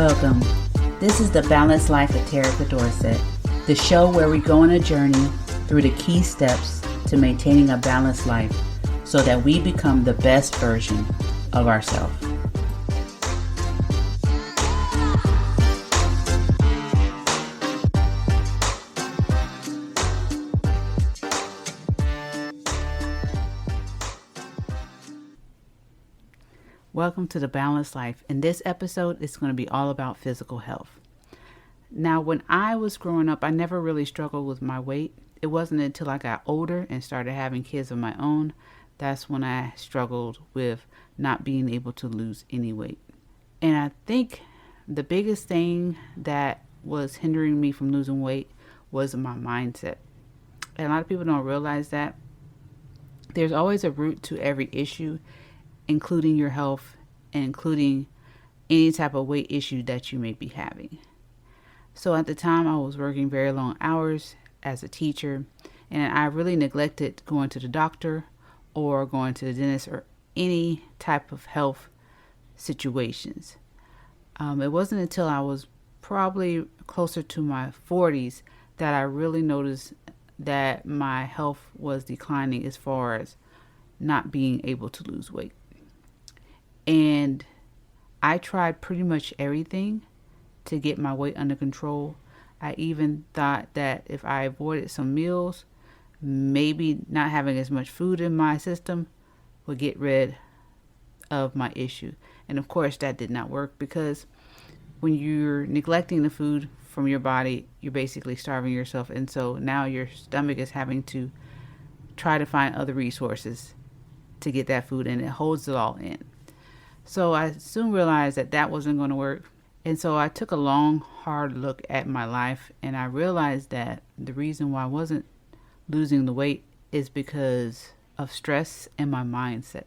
Welcome. This is the Balanced Life with Terica Dorset, the show where we go on a journey through the key steps to maintaining a balanced life so that we become the best version of ourselves. Welcome to the Balanced Life. In this episode, it's going to be all about physical health. Now, when I was growing up, I never really struggled with my weight. It wasn't until I got older and started having kids of my own, that's when I struggled with not being able to lose any weight. And I think the biggest thing that was hindering me from losing weight was my mindset. And a lot of people don't realize that there's always a root to every issue, including your health and including any type of weight issue that you may be having. So at the time, I was working very long hours as a teacher, and I really neglected going to the doctor or going to the dentist or any type of health situations. It wasn't until I was probably closer to my 40s that I really noticed that my health was declining as far as not being able to lose weight. And I tried pretty much everything to get my weight under control. I even thought that if I avoided some meals, maybe not having as much food in my system would get rid of my issue. And of course, that did not work, because when you're neglecting the food from your body, you're basically starving yourself. And so now your stomach is having to try to find other resources to get that food, and it holds it all in. So I soon realized that that wasn't going to work. And so I took a long, hard look at my life, and I realized that the reason why I wasn't losing the weight is because of stress and my mindset.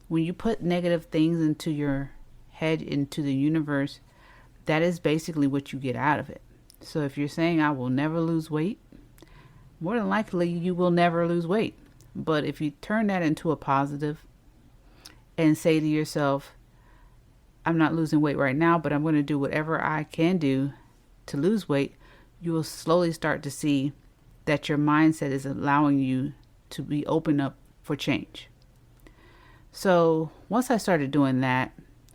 When you put negative things into your head, into the universe, that is basically what you get out of it. So if you're saying, I will never lose weight, more than likely you will never lose weight. But if you turn that into a positive and say to yourself, I'm not losing weight right now, but I'm going to do whatever I can do to lose weight, you will slowly start to see that your mindset is allowing you to be open up for change. So once I started doing that,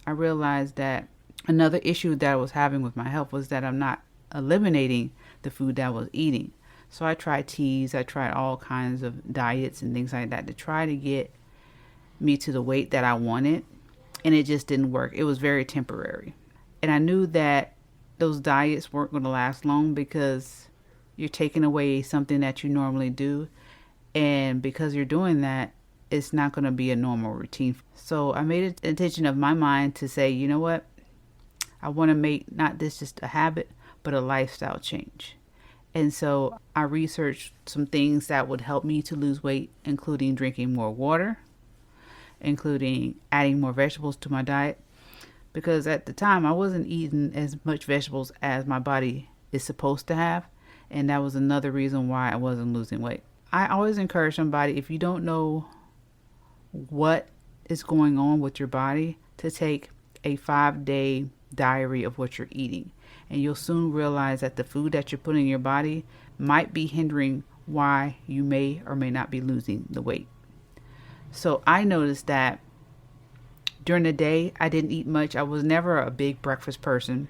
I realized that another issue that I was having with my health was that I'm not eliminating the food that I was eating. So I tried teas, I tried all kinds of diets and things like that to try to get me to the weight that I wanted, and it just didn't work. It was very temporary. And I knew that those diets weren't going to last long, because you're taking away something that you normally do, and because you're doing that, it's not going to be a normal routine. So I made an intention of my mind to say, you know what? I want to make not this just a habit, but a lifestyle change. And so I researched some things that would help me to lose weight, including drinking more water, including adding more vegetables to my diet, because at the time I wasn't eating as much vegetables as my body is supposed to have, and that was another reason why I wasn't losing weight. I always encourage somebody, if you don't know what is going on with your body, to take a 5-day diary of what you're eating, and you'll soon realize that the food that you're putting in your body might be hindering why you may or may not be losing the weight. So I noticed that during the day, I didn't eat much. I was never a big breakfast person.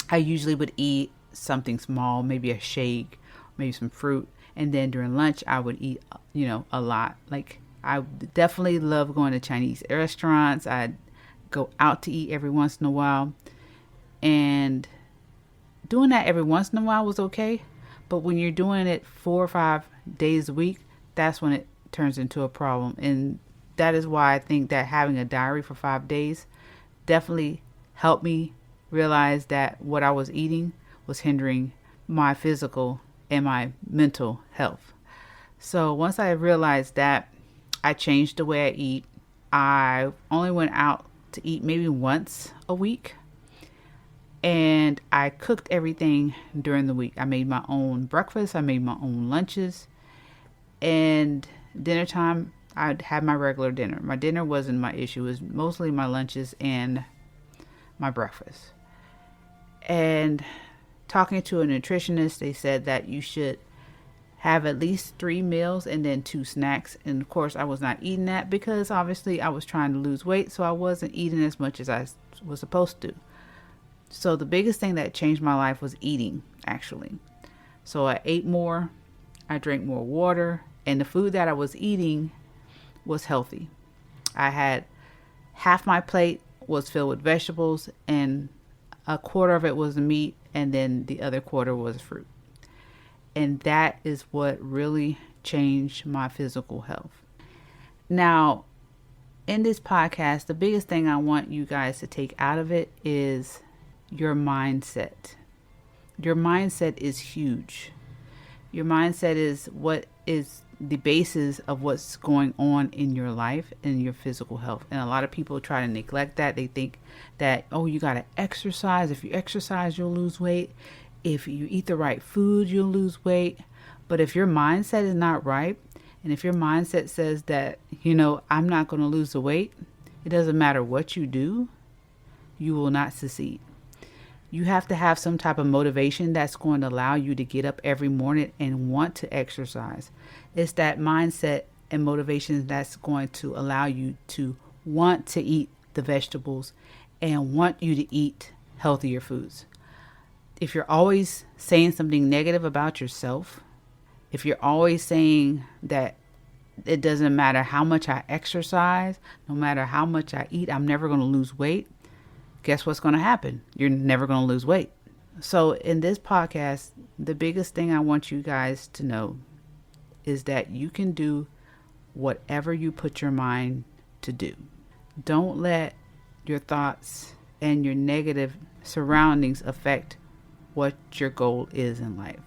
I usually would eat something small, maybe a shake, maybe some fruit. And then during lunch, I would eat, a lot. Like, I definitely love going to Chinese restaurants. I'd go out to eat every once in a while. And doing that every once in a while was okay. But when you're doing it 4 or 5 days a week, that's when it turns into a problem. And that is why I think that having a diary for 5 days definitely helped me realize that what I was eating was hindering my physical and my mental health. So once I realized that, I changed the way I eat. I only went out to eat maybe once a week, and I cooked everything during the week. I made my own breakfast, I made my own lunches, and dinner time, I'd have my regular dinner. My dinner wasn't my issue. It was mostly my lunches and my breakfast. And talking to a nutritionist, they said that you should have at least 3 meals and then 2 snacks. And of course, I was not eating that because obviously I was trying to lose weight, so I wasn't eating as much as I was supposed to. So the biggest thing that changed my life was eating, actually. So I ate more, I drank more water, and the food that I was eating was healthy. I had half my plate was filled with vegetables, and a quarter of it was meat, and then the other quarter was fruit. And that is what really changed my physical health. Now, in this podcast, the biggest thing I want you guys to take out of it is your mindset. Your mindset is huge. Your mindset is what is the basis of what's going on in your life and your physical health. And a lot of people try to neglect that. They think that, oh, you got to exercise. If you exercise, you'll lose weight. If you eat the right food, you'll lose weight. But if your mindset is not right, and if your mindset says that, I'm not going to lose the weight, it doesn't matter what you do, you will not succeed. You have to have some type of motivation that's going to allow you to get up every morning and want to exercise. It's that mindset and motivation that's going to allow you to want to eat the vegetables and want you to eat healthier foods. If you're always saying something negative about yourself, if you're always saying that it doesn't matter how much I exercise, no matter how much I eat, I'm never going to lose weight, guess what's going to happen? You're never going to lose weight. So in this podcast, the biggest thing I want you guys to know is that you can do whatever you put your mind to do. Don't let your thoughts and your negative surroundings affect what your goal is in life.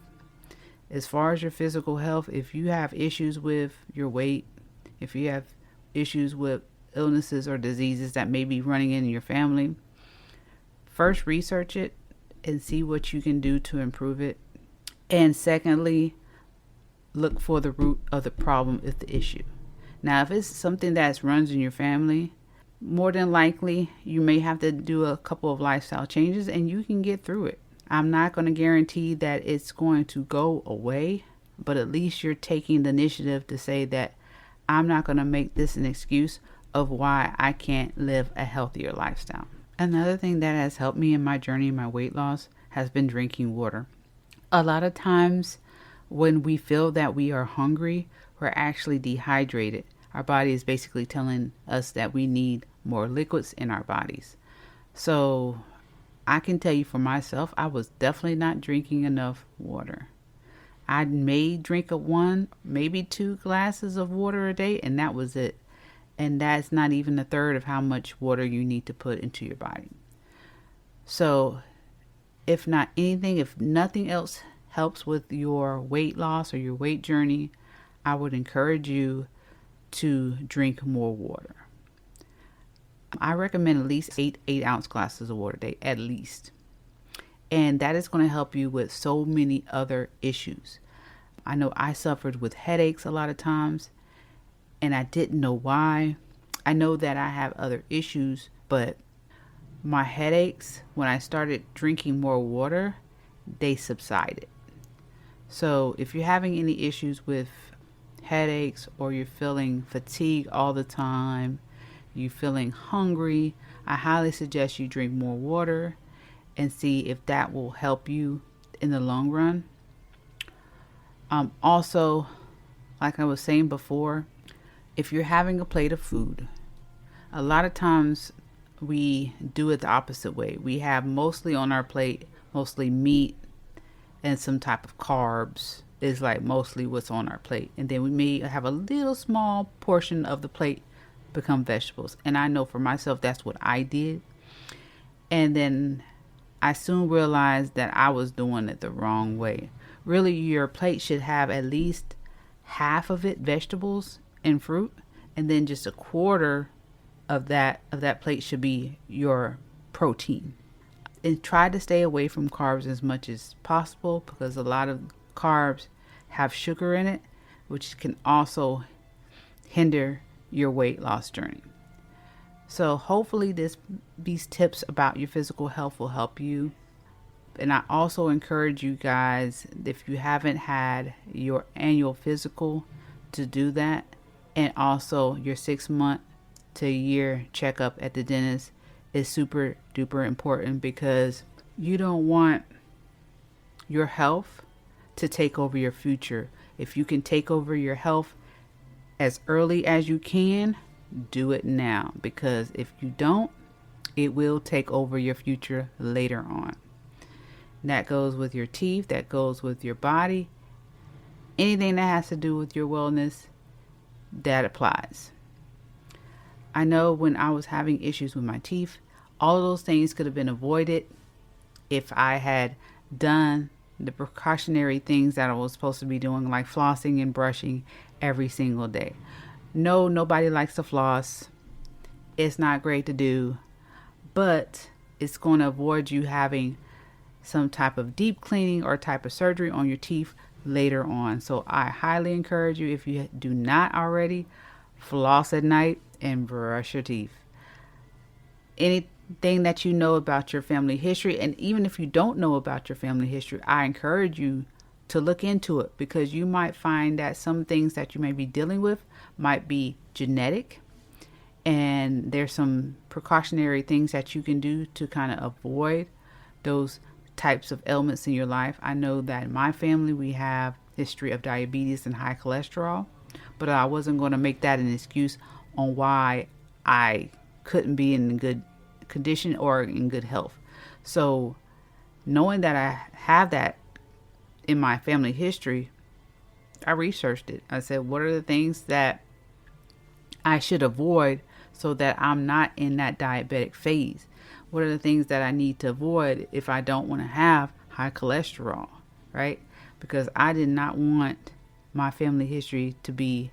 As far as your physical health, if you have issues with your weight, if you have issues with illnesses or diseases that may be running in your family, first research it and see what you can do to improve it. And secondly, look for the root of the problem is the issue. Now, if it's something that runs in your family, more than likely you may have to do a couple of lifestyle changes and you can get through it. I'm not going to guarantee that it's going to go away, but at least you're taking the initiative to say that I'm not going to make this an excuse of why I can't live a healthier lifestyle. Another thing that has helped me in my journey in my weight loss has been drinking water. A lot of times when we feel that we are hungry, we're actually dehydrated. Our body is basically telling us that we need more liquids in our bodies. So I can tell you for myself, I was definitely not drinking enough water. I may drink 1, maybe 2 glasses of water a day, and that was it. And that's not even a third of how much water you need to put into your body. So if nothing else helps with your weight loss or your weight journey, I would encourage you to drink more water. I recommend at least 8-ounce glasses of water a day, at least. And that is going to help you with so many other issues. I know I suffered with headaches a lot of times, and I didn't know why. I know that I have other issues, but my headaches, when I started drinking more water, they subsided. So if you're having any issues with headaches or you're feeling fatigued all the time, you're feeling hungry, I highly suggest you drink more water and see if that will help you in the long run. Also, like I was saying before, if you're having a plate of food, a lot of times we do it the opposite way. We have mostly on our plate, mostly meat and some type of carbs is like mostly what's on our plate. And then we may have a little small portion of the plate become vegetables. And I know for myself, that's what I did. And then I soon realized that I was doing it the wrong way. Really, your plate should have at least half of it vegetables and fruit, and then just a quarter of that plate should be your protein. And try to stay away from carbs as much as possible, because a lot of carbs have sugar in it, which can also hinder your weight loss journey. So hopefully these tips about your physical health will help you. And I also encourage you guys, if you haven't had your annual physical, to do that. And also your 6 month to year checkup at the dentist is super duper important, because you don't want your health to take over your future. If you can take over your health as early as you can, do it now, because if you don't, it will take over your future later on. That goes with your teeth, that goes with your body. Anything that has to do with your wellness, that applies. I know when I was having issues with my teeth, all of those things could have been avoided if I had done the precautionary things that I was supposed to be doing, like flossing and brushing every single day. No, nobody likes to floss. It's not great to do, but it's going to avoid you having some type of deep cleaning or type of surgery on your teeth later on. So I highly encourage you, if you do not already, floss at night and brush your teeth. Anything that you know about your family history, and even if you don't know about your family history, I encourage you to look into it, because you might find that some things that you may be dealing with might be genetic, and there's some precautionary things that you can do to kind of avoid those types of ailments in your life. I know that in my family we have history of diabetes and high cholesterol, but I wasn't going to make that an excuse on why I couldn't be in good condition or in good health. So knowing that I have that in my family history, I researched it. I said, what are the things that I should avoid so that I'm not in that diabetic phase? What are the things that I need to avoid if I don't want to have high cholesterol, right? Because I did not want my family history to be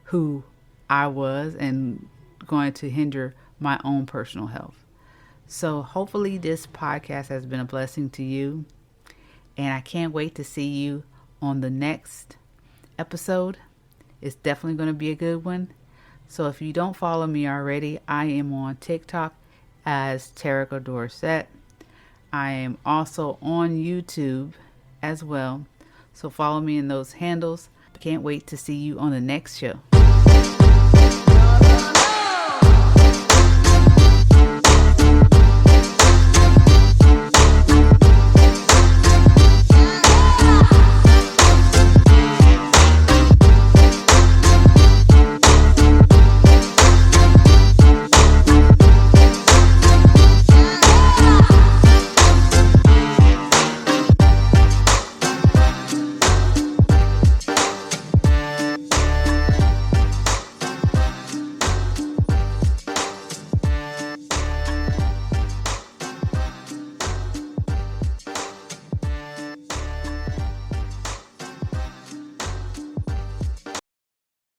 who I was and going to hinder my own personal health. So hopefully this podcast has been a blessing to you, and I can't wait to see you on the next episode. It's definitely going to be a good one. So if you don't follow me already, I am on TikTok as Terica Dorset. I am also on YouTube as well. So follow me in those handles. Can't wait to see you on the next show.